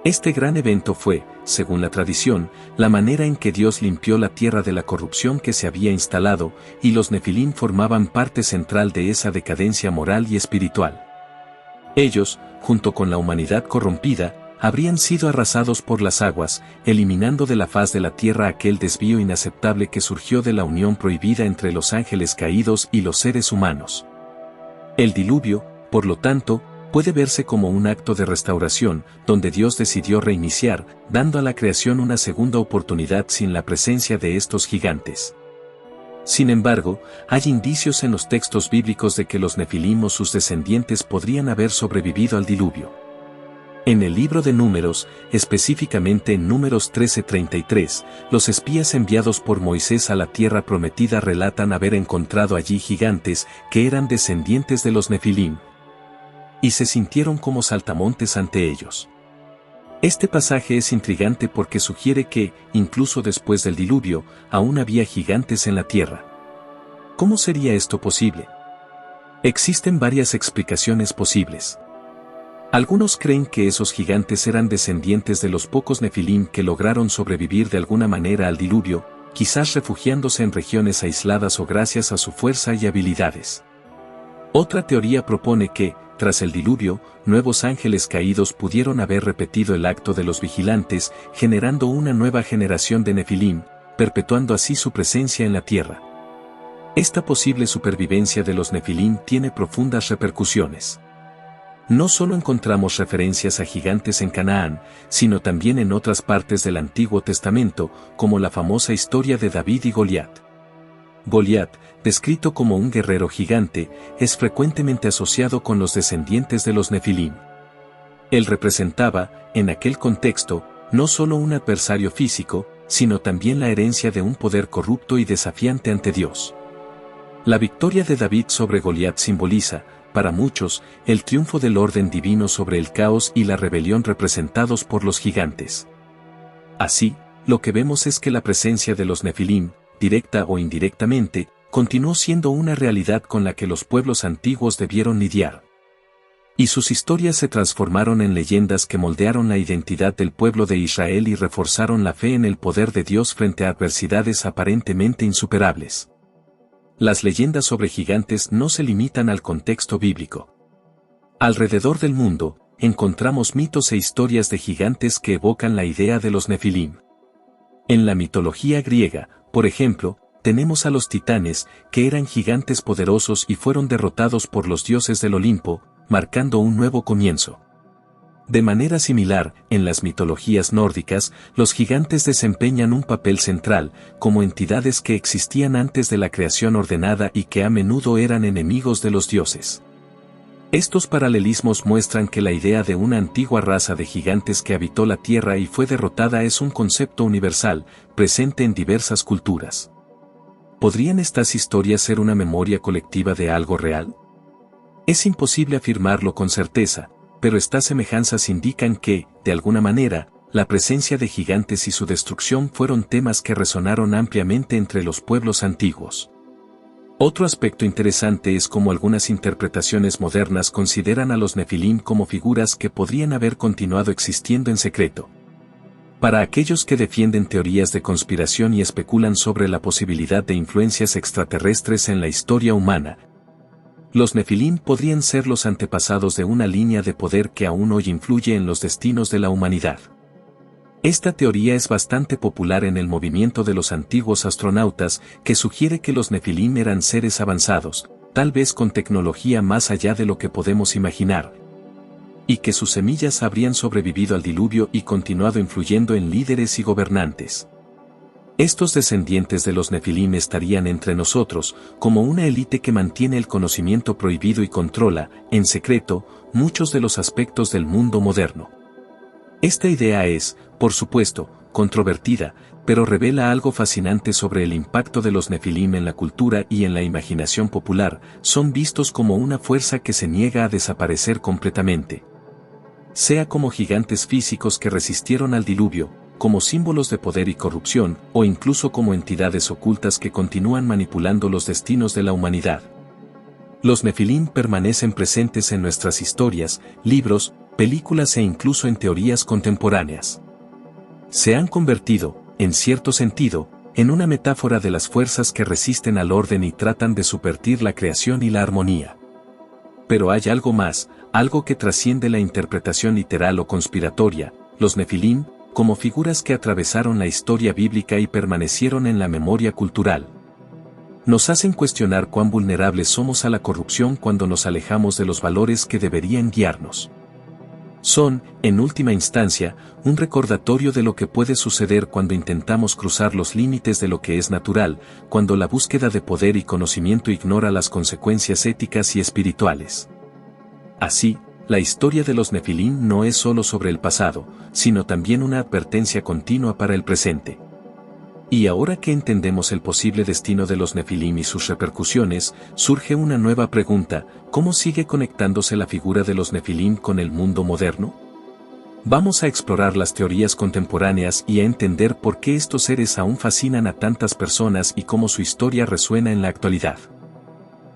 Este gran evento fue, según la tradición, la manera en que Dios limpió la tierra de la corrupción que se había instalado, y los Nefilim formaban parte central de esa decadencia moral y espiritual. Ellos, junto con la humanidad corrompida, habrían sido arrasados por las aguas, eliminando de la faz de la tierra aquel desvío inaceptable que surgió de la unión prohibida entre los ángeles caídos y los seres humanos. El diluvio, por lo tanto, puede verse como un acto de restauración, donde Dios decidió reiniciar, dando a la creación una segunda oportunidad sin la presencia de estos gigantes. Sin embargo, hay indicios en los textos bíblicos de que los Nefilim o sus descendientes podrían haber sobrevivido al diluvio. En el libro de Números, específicamente en Números 13:33, los espías enviados por Moisés a la tierra prometida relatan haber encontrado allí gigantes que eran descendientes de los Nefilim, y se sintieron como saltamontes ante ellos. Este pasaje es intrigante porque sugiere que, incluso después del diluvio, aún había gigantes en la tierra. ¿Cómo sería esto posible? Existen varias explicaciones posibles. Algunos creen que esos gigantes eran descendientes de los pocos Nefilim que lograron sobrevivir de alguna manera al diluvio, quizás refugiándose en regiones aisladas o gracias a su fuerza y habilidades. Otra teoría propone que, tras el diluvio, nuevos ángeles caídos pudieron haber repetido el acto de los vigilantes, generando una nueva generación de Nefilim, perpetuando así su presencia en la tierra. Esta posible supervivencia de los Nefilim tiene profundas repercusiones. No solo encontramos referencias a gigantes en Canaán, sino también en otras partes del Antiguo Testamento, como la famosa historia de David y Goliat. Goliat, descrito como un guerrero gigante, es frecuentemente asociado con los descendientes de los Nefilim. Él representaba, en aquel contexto, no solo un adversario físico, sino también la herencia de un poder corrupto y desafiante ante Dios. La victoria de David sobre Goliat simboliza, para muchos, el triunfo del orden divino sobre el caos y la rebelión representados por los gigantes. Así, lo que vemos es que la presencia de los Nefilim, directa o indirectamente, continuó siendo una realidad con la que los pueblos antiguos debieron lidiar. Y sus historias se transformaron en leyendas que moldearon la identidad del pueblo de Israel y reforzaron la fe en el poder de Dios frente a adversidades aparentemente insuperables. Las leyendas sobre gigantes no se limitan al contexto bíblico. Alrededor del mundo, encontramos mitos e historias de gigantes que evocan la idea de los Nefilim. En la mitología griega, por ejemplo, tenemos a los titanes, que eran gigantes poderosos y fueron derrotados por los dioses del Olimpo, marcando un nuevo comienzo. De manera similar, en las mitologías nórdicas, los gigantes desempeñan un papel central, como entidades que existían antes de la creación ordenada y que a menudo eran enemigos de los dioses. Estos paralelismos muestran que la idea de una antigua raza de gigantes que habitó la Tierra y fue derrotada es un concepto universal, presente en diversas culturas. ¿Podrían estas historias ser una memoria colectiva de algo real? Es imposible afirmarlo con certeza, pero estas semejanzas indican que, de alguna manera, la presencia de gigantes y su destrucción fueron temas que resonaron ampliamente entre los pueblos antiguos. Otro aspecto interesante es cómo algunas interpretaciones modernas consideran a los Nefilim como figuras que podrían haber continuado existiendo en secreto. Para aquellos que defienden teorías de conspiración y especulan sobre la posibilidad de influencias extraterrestres en la historia humana, los Nefilim podrían ser los antepasados de una línea de poder que aún hoy influye en los destinos de la humanidad. Esta teoría es bastante popular en el movimiento de los antiguos astronautas, que sugiere que los Nefilim eran seres avanzados, tal vez con tecnología más allá de lo que podemos imaginar, y que sus semillas habrían sobrevivido al diluvio y continuado influyendo en líderes y gobernantes. Estos descendientes de los Nefilim estarían entre nosotros, como una élite que mantiene el conocimiento prohibido y controla, en secreto, muchos de los aspectos del mundo moderno. Esta idea es, por supuesto, controvertida, pero revela algo fascinante sobre el impacto de los Nefilim en la cultura y en la imaginación popular. Son vistos como una fuerza que se niega a desaparecer completamente. Sea como gigantes físicos que resistieron al diluvio, como símbolos de poder y corrupción, o incluso como entidades ocultas que continúan manipulando los destinos de la humanidad. Los Nefilim permanecen presentes en nuestras historias, libros, películas e incluso en teorías contemporáneas. Se han convertido, en cierto sentido, en una metáfora de las fuerzas que resisten al orden y tratan de subvertir la creación y la armonía. Pero hay algo más, algo que trasciende la interpretación literal o conspiratoria. Los Nefilim, como figuras que atravesaron la historia bíblica y permanecieron en la memoria cultural, nos hacen cuestionar cuán vulnerables somos a la corrupción cuando nos alejamos de los valores que deberían guiarnos. Son, en última instancia, un recordatorio de lo que puede suceder cuando intentamos cruzar los límites de lo que es natural, cuando la búsqueda de poder y conocimiento ignora las consecuencias éticas y espirituales. Así, la historia de los Nefilim no es solo sobre el pasado, sino también una advertencia continua para el presente. Y ahora que entendemos el posible destino de los Nefilim y sus repercusiones, surge una nueva pregunta: ¿cómo sigue conectándose la figura de los Nefilim con el mundo moderno? Vamos a explorar las teorías contemporáneas y a entender por qué estos seres aún fascinan a tantas personas y cómo su historia resuena en la actualidad.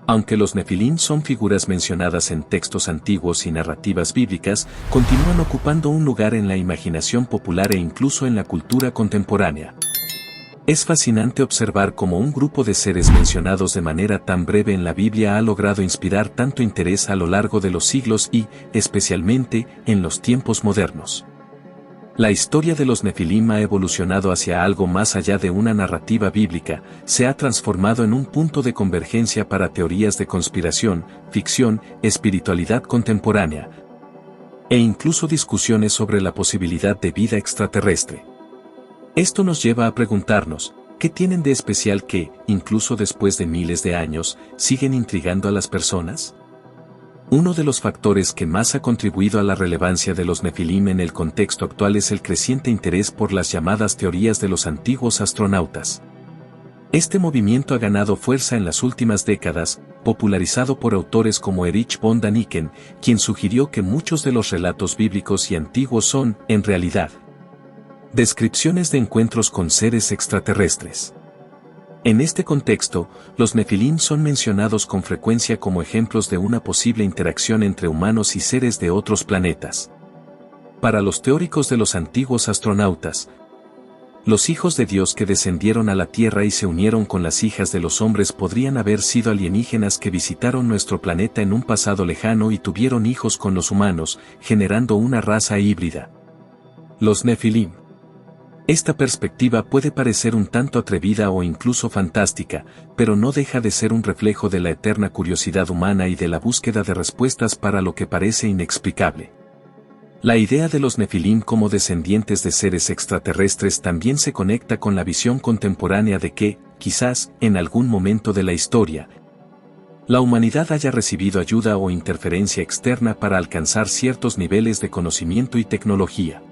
Aunque los Nefilim son figuras mencionadas en textos antiguos y narrativas bíblicas, continúan ocupando un lugar en la imaginación popular e incluso en la cultura contemporánea. Es fascinante observar cómo un grupo de seres mencionados de manera tan breve en la Biblia ha logrado inspirar tanto interés a lo largo de los siglos y, especialmente, en los tiempos modernos. La historia de los Nefilim ha evolucionado hacia algo más allá de una narrativa bíblica, se ha transformado en un punto de convergencia para teorías de conspiración, ficción, espiritualidad contemporánea, e incluso discusiones sobre la posibilidad de vida extraterrestre. Esto nos lleva a preguntarnos, ¿qué tienen de especial que, incluso después de miles de años, siguen intrigando a las personas? Uno de los factores que más ha contribuido a la relevancia de los Nefilim en el contexto actual es el creciente interés por las llamadas teorías de los antiguos astronautas. Este movimiento ha ganado fuerza en las últimas décadas, popularizado por autores como Erich von Däniken, quien sugirió que muchos de los relatos bíblicos y antiguos son, en realidad, descripciones de encuentros con seres extraterrestres. En este contexto, los Nefilim son mencionados con frecuencia como ejemplos de una posible interacción entre humanos y seres de otros planetas. Para los teóricos de los antiguos astronautas, los hijos de Dios que descendieron a la Tierra y se unieron con las hijas de los hombres podrían haber sido alienígenas que visitaron nuestro planeta en un pasado lejano y tuvieron hijos con los humanos, generando una raza híbrida. Los Nefilim. Esta perspectiva puede parecer un tanto atrevida o incluso fantástica, pero no deja de ser un reflejo de la eterna curiosidad humana y de la búsqueda de respuestas para lo que parece inexplicable. La idea de los Nefilim como descendientes de seres extraterrestres también se conecta con la visión contemporánea de que, quizás, en algún momento de la historia, la humanidad haya recibido ayuda o interferencia externa para alcanzar ciertos niveles de conocimiento y tecnología.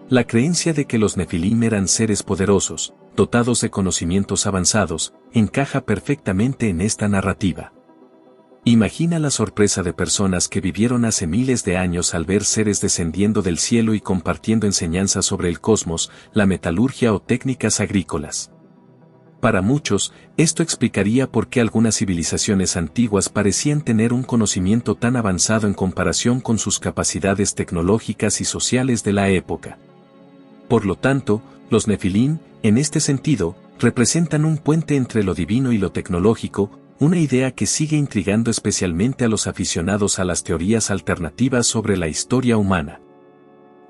La creencia de que los Nefilim eran seres poderosos, dotados de conocimientos avanzados, encaja perfectamente en esta narrativa. Imagina la sorpresa de personas que vivieron hace miles de años al ver seres descendiendo del cielo y compartiendo enseñanzas sobre el cosmos, la metalurgia o técnicas agrícolas. Para muchos, esto explicaría por qué algunas civilizaciones antiguas parecían tener un conocimiento tan avanzado en comparación con sus capacidades tecnológicas y sociales de la época. Por lo tanto, los Nefilim, en este sentido, representan un puente entre lo divino y lo tecnológico, una idea que sigue intrigando especialmente a los aficionados a las teorías alternativas sobre la historia humana.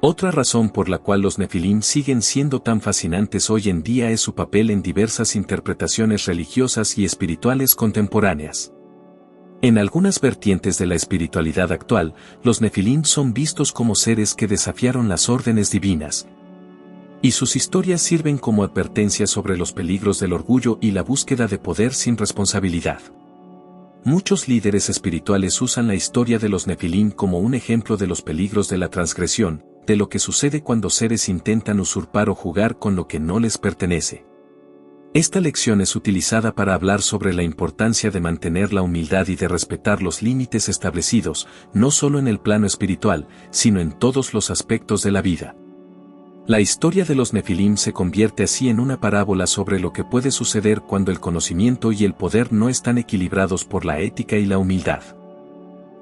Otra razón por la cual los Nefilim siguen siendo tan fascinantes hoy en día es su papel en diversas interpretaciones religiosas y espirituales contemporáneas. En algunas vertientes de la espiritualidad actual, los Nefilim son vistos como seres que desafiaron las órdenes divinas, y sus historias sirven como advertencias sobre los peligros del orgullo y la búsqueda de poder sin responsabilidad. Muchos líderes espirituales usan la historia de los Nefilim como un ejemplo de los peligros de la transgresión, de lo que sucede cuando seres intentan usurpar o jugar con lo que no les pertenece. Esta lección es utilizada para hablar sobre la importancia de mantener la humildad y de respetar los límites establecidos, no solo en el plano espiritual, sino en todos los aspectos de la vida. La historia de los Nefilim se convierte así en una parábola sobre lo que puede suceder cuando el conocimiento y el poder no están equilibrados por la ética y la humildad.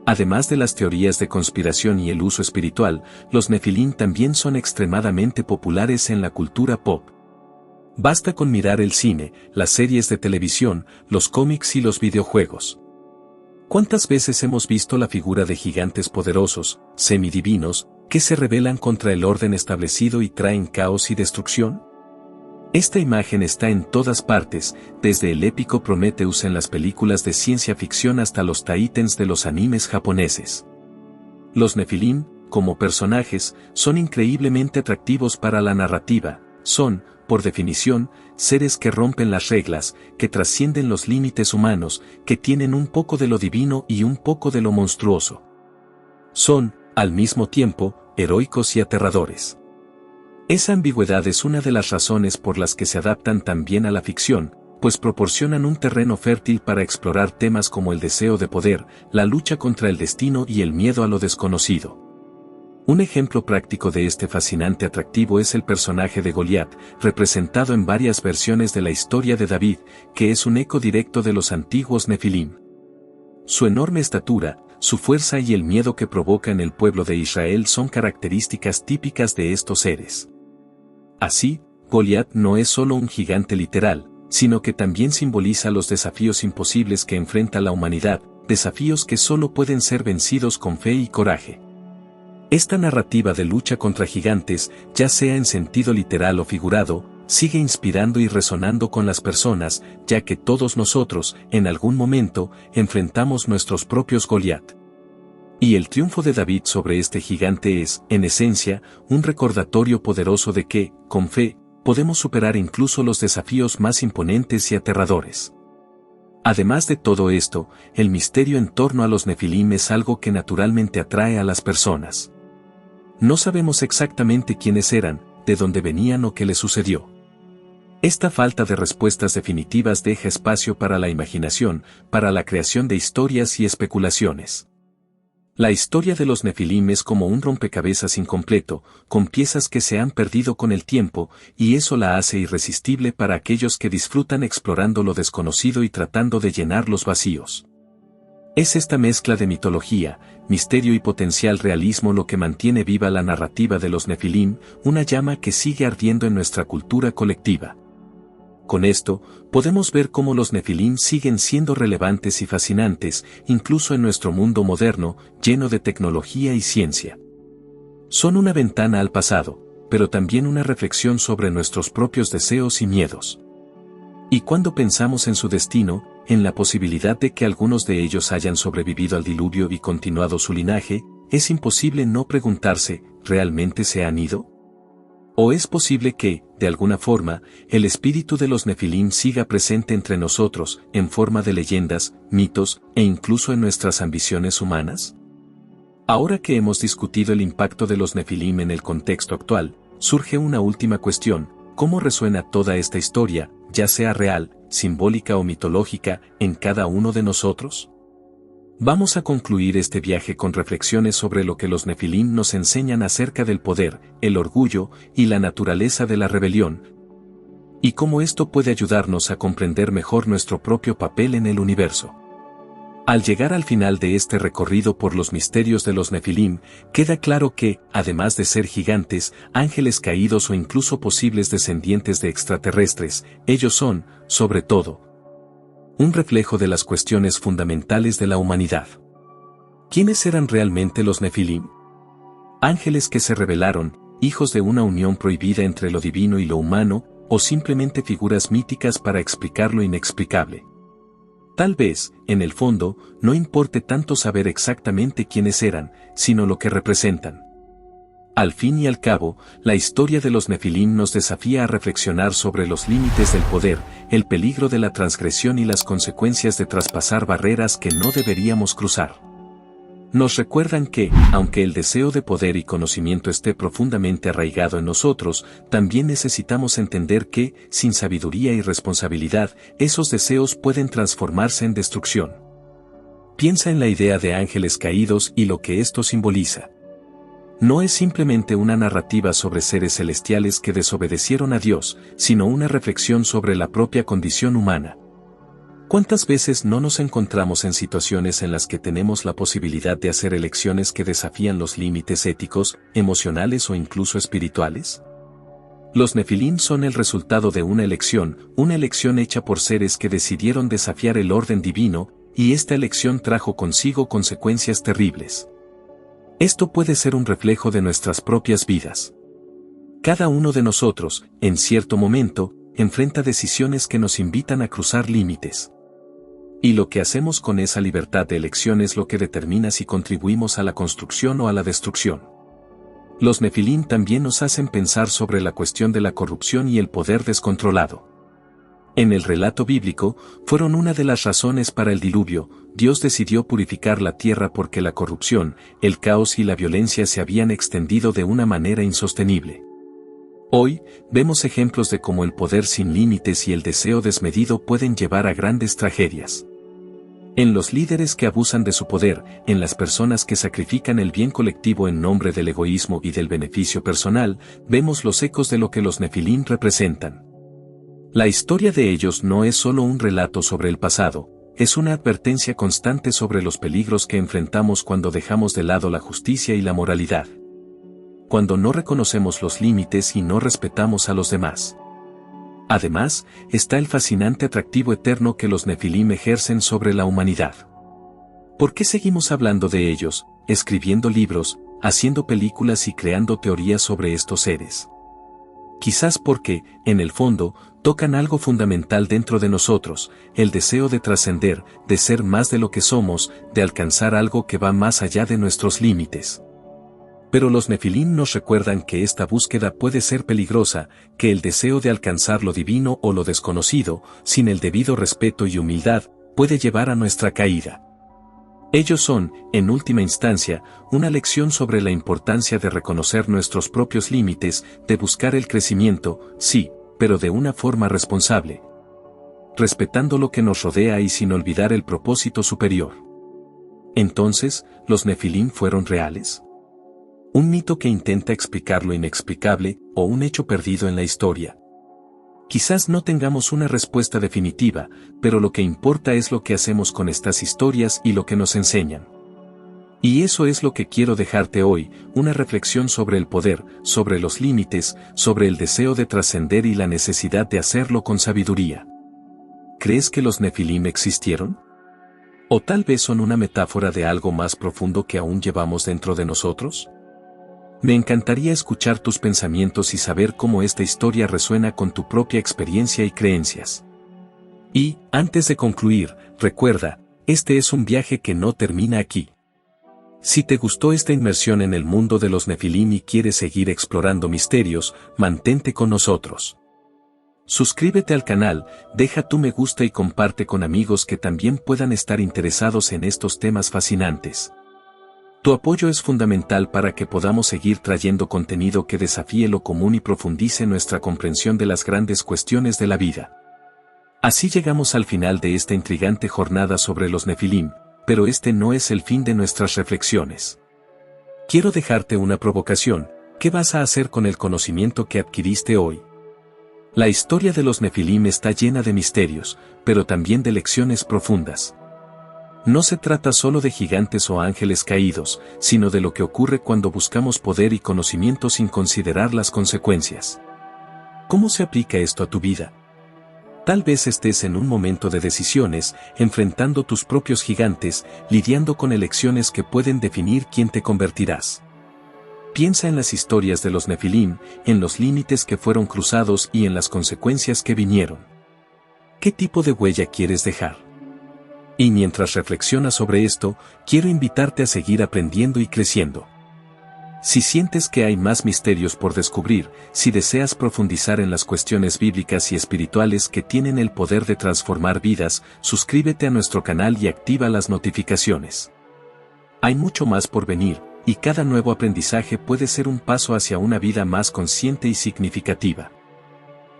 Además de las teorías de conspiración y el uso espiritual, los Nefilim también son extremadamente populares en la cultura pop. Basta con mirar el cine, las series de televisión, los cómics y los videojuegos. ¿Cuántas veces hemos visto la figura de gigantes poderosos, semidivinos, que se rebelan contra el orden establecido y traen caos y destrucción? Esta imagen está en todas partes, desde el épico Prometheus en las películas de ciencia ficción hasta los Titans de los animes japoneses. Los Nefilim, como personajes, son increíblemente atractivos para la narrativa, son, por definición, seres que rompen las reglas, que trascienden los límites humanos, que tienen un poco de lo divino y un poco de lo monstruoso. Son, al mismo tiempo, heroicos y aterradores. Esa ambigüedad es una de las razones por las que se adaptan tan bien a la ficción, pues proporcionan un terreno fértil para explorar temas como el deseo de poder, la lucha contra el destino y el miedo a lo desconocido. Un ejemplo práctico de este fascinante atractivo es el personaje de Goliat, representado en varias versiones de la historia de David, que es un eco directo de los antiguos Nefilim. Su enorme estatura, su fuerza y el miedo que provoca en el pueblo de Israel son características típicas de estos seres. Así, Goliat no es solo un gigante literal, sino que también simboliza los desafíos imposibles que enfrenta la humanidad, desafíos que solo pueden ser vencidos con fe y coraje. Esta narrativa de lucha contra gigantes, ya sea en sentido literal o figurado, sigue inspirando y resonando con las personas, ya que todos nosotros, en algún momento, enfrentamos nuestros propios Goliat. Y el triunfo de David sobre este gigante es, en esencia, un recordatorio poderoso de que, con fe, podemos superar incluso los desafíos más imponentes y aterradores. Además de todo esto, el misterio en torno a los Nefilim es algo que naturalmente atrae a las personas. No sabemos exactamente quiénes eran, de dónde venían o qué les sucedió. Esta falta de respuestas definitivas deja espacio para la imaginación, para la creación de historias y especulaciones. La historia de los Nefilim es como un rompecabezas incompleto, con piezas que se han perdido con el tiempo, y eso la hace irresistible para aquellos que disfrutan explorando lo desconocido y tratando de llenar los vacíos. Es esta mezcla de mitología, misterio y potencial realismo lo que mantiene viva la narrativa de los Nefilim, una llama que sigue ardiendo en nuestra cultura colectiva. Con esto, podemos ver cómo los Nefilim siguen siendo relevantes y fascinantes, incluso en nuestro mundo moderno, lleno de tecnología y ciencia. Son una ventana al pasado, pero también una reflexión sobre nuestros propios deseos y miedos. Y cuando pensamos en su destino, en la posibilidad de que algunos de ellos hayan sobrevivido al diluvio y continuado su linaje, es imposible no preguntarse, ¿realmente se han ido? ¿O es posible que, de alguna forma, el espíritu de los Nefilim siga presente entre nosotros, en forma de leyendas, mitos, e incluso en nuestras ambiciones humanas? Ahora que hemos discutido el impacto de los Nefilim en el contexto actual, surge una última cuestión: ¿cómo resuena toda esta historia, ya sea real, simbólica o mitológica, en cada uno de nosotros? Vamos a concluir este viaje con reflexiones sobre lo que los Nefilim nos enseñan acerca del poder, el orgullo y la naturaleza de la rebelión, y cómo esto puede ayudarnos a comprender mejor nuestro propio papel en el universo. Al llegar al final de este recorrido por los misterios de los Nefilim, queda claro que, además de ser gigantes, ángeles caídos o incluso posibles descendientes de extraterrestres, ellos son, sobre todo, un reflejo de las cuestiones fundamentales de la humanidad. ¿Quiénes eran realmente los Nefilim? ¿Ángeles que se rebelaron, hijos de una unión prohibida entre lo divino y lo humano, o simplemente figuras míticas para explicar lo inexplicable? Tal vez, en el fondo, no importe tanto saber exactamente quiénes eran, sino lo que representan. Al fin y al cabo, la historia de los Nefilim nos desafía a reflexionar sobre los límites del poder, el peligro de la transgresión y las consecuencias de traspasar barreras que no deberíamos cruzar. Nos recuerdan que, aunque el deseo de poder y conocimiento esté profundamente arraigado en nosotros, también necesitamos entender que, sin sabiduría y responsabilidad, esos deseos pueden transformarse en destrucción. Piensa en la idea de ángeles caídos y lo que esto simboliza. No es simplemente una narrativa sobre seres celestiales que desobedecieron a Dios, sino una reflexión sobre la propia condición humana. ¿Cuántas veces no nos encontramos en situaciones en las que tenemos la posibilidad de hacer elecciones que desafían los límites éticos, emocionales o incluso espirituales? Los Nefilim son el resultado de una elección hecha por seres que decidieron desafiar el orden divino, y esta elección trajo consigo consecuencias terribles. Esto puede ser un reflejo de nuestras propias vidas. Cada uno de nosotros, en cierto momento, enfrenta decisiones que nos invitan a cruzar límites. Y lo que hacemos con esa libertad de elección es lo que determina si contribuimos a la construcción o a la destrucción. Los Nefilim también nos hacen pensar sobre la cuestión de la corrupción y el poder descontrolado. En el relato bíblico, fueron una de las razones para el diluvio. Dios decidió purificar la tierra porque la corrupción, el caos y la violencia se habían extendido de una manera insostenible. Hoy, vemos ejemplos de cómo el poder sin límites y el deseo desmedido pueden llevar a grandes tragedias. En los líderes que abusan de su poder, en las personas que sacrifican el bien colectivo en nombre del egoísmo y del beneficio personal, vemos los ecos de lo que los Nefilim representan. La historia de ellos no es solo un relato sobre el pasado, es una advertencia constante sobre los peligros que enfrentamos cuando dejamos de lado la justicia y la moralidad. Cuando no reconocemos los límites y no respetamos a los demás. Además, está el fascinante atractivo eterno que los Nefilim ejercen sobre la humanidad. ¿Por qué seguimos hablando de ellos, escribiendo libros, haciendo películas y creando teorías sobre estos seres? Quizás porque, en el fondo, tocan algo fundamental dentro de nosotros, el deseo de trascender, de ser más de lo que somos, de alcanzar algo que va más allá de nuestros límites. Pero los Nefilim nos recuerdan que esta búsqueda puede ser peligrosa, que el deseo de alcanzar lo divino o lo desconocido, sin el debido respeto y humildad, puede llevar a nuestra caída. Ellos son, en última instancia, una lección sobre la importancia de reconocer nuestros propios límites, de buscar el crecimiento, sí, pero de una forma responsable, respetando lo que nos rodea y sin olvidar el propósito superior. Entonces, ¿los Nefilim fueron reales? ¿Un mito que intenta explicar lo inexplicable, o un hecho perdido en la historia? Quizás no tengamos una respuesta definitiva, pero lo que importa es lo que hacemos con estas historias y lo que nos enseñan. Y eso es lo que quiero dejarte hoy, una reflexión sobre el poder, sobre los límites, sobre el deseo de trascender y la necesidad de hacerlo con sabiduría. ¿Crees que los Nefilim existieron? ¿O tal vez son una metáfora de algo más profundo que aún llevamos dentro de nosotros? Me encantaría escuchar tus pensamientos y saber cómo esta historia resuena con tu propia experiencia y creencias. Y, antes de concluir, recuerda, este es un viaje que no termina aquí. Si te gustó esta inmersión en el mundo de los Nefilim y quieres seguir explorando misterios, mantente con nosotros. Suscríbete al canal, deja tu me gusta y comparte con amigos que también puedan estar interesados en estos temas fascinantes. Tu apoyo es fundamental para que podamos seguir trayendo contenido que desafíe lo común y profundice nuestra comprensión de las grandes cuestiones de la vida. Así llegamos al final de esta intrigante jornada sobre los Nefilim, pero este no es el fin de nuestras reflexiones. Quiero dejarte una provocación. ¿Qué vas a hacer con el conocimiento que adquiriste hoy? La historia de los Nefilim está llena de misterios, pero también de lecciones profundas. No se trata solo de gigantes o ángeles caídos, sino de lo que ocurre cuando buscamos poder y conocimiento sin considerar las consecuencias. ¿Cómo se aplica esto a tu vida? Tal vez estés en un momento de decisiones, enfrentando tus propios gigantes, lidiando con elecciones que pueden definir quién te convertirás. Piensa en las historias de los Nefilim, en los límites que fueron cruzados y en las consecuencias que vinieron. ¿Qué tipo de huella quieres dejar? Y mientras reflexionas sobre esto, quiero invitarte a seguir aprendiendo y creciendo. Si sientes que hay más misterios por descubrir, si deseas profundizar en las cuestiones bíblicas y espirituales que tienen el poder de transformar vidas, suscríbete a nuestro canal y activa las notificaciones. Hay mucho más por venir, y cada nuevo aprendizaje puede ser un paso hacia una vida más consciente y significativa.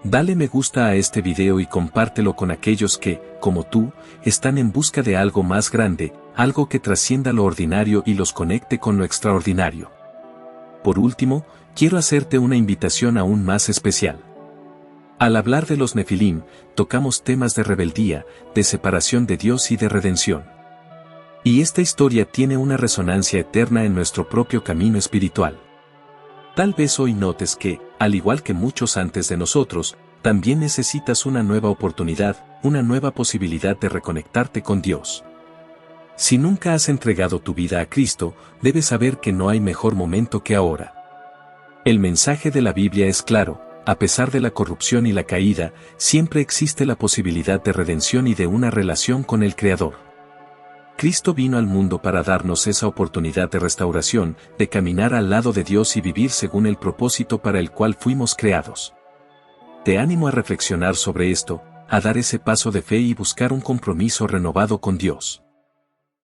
Dale me gusta a este video y compártelo con aquellos que, como tú, están en busca de algo más grande, algo que trascienda lo ordinario y los conecte con lo extraordinario. Por último, quiero hacerte una invitación aún más especial. Al hablar de los Nefilim, tocamos temas de rebeldía, de separación de Dios y de redención. Y esta historia tiene una resonancia eterna en nuestro propio camino espiritual. Tal vez hoy notes que, al igual que muchos antes de nosotros, también necesitas una nueva oportunidad, una nueva posibilidad de reconectarte con Dios. Si nunca has entregado tu vida a Cristo, debes saber que no hay mejor momento que ahora. El mensaje de la Biblia es claro: a pesar de la corrupción y la caída, siempre existe la posibilidad de redención y de una relación con el Creador. Cristo vino al mundo para darnos esa oportunidad de restauración, de caminar al lado de Dios y vivir según el propósito para el cual fuimos creados. Te animo a reflexionar sobre esto, a dar ese paso de fe y buscar un compromiso renovado con Dios.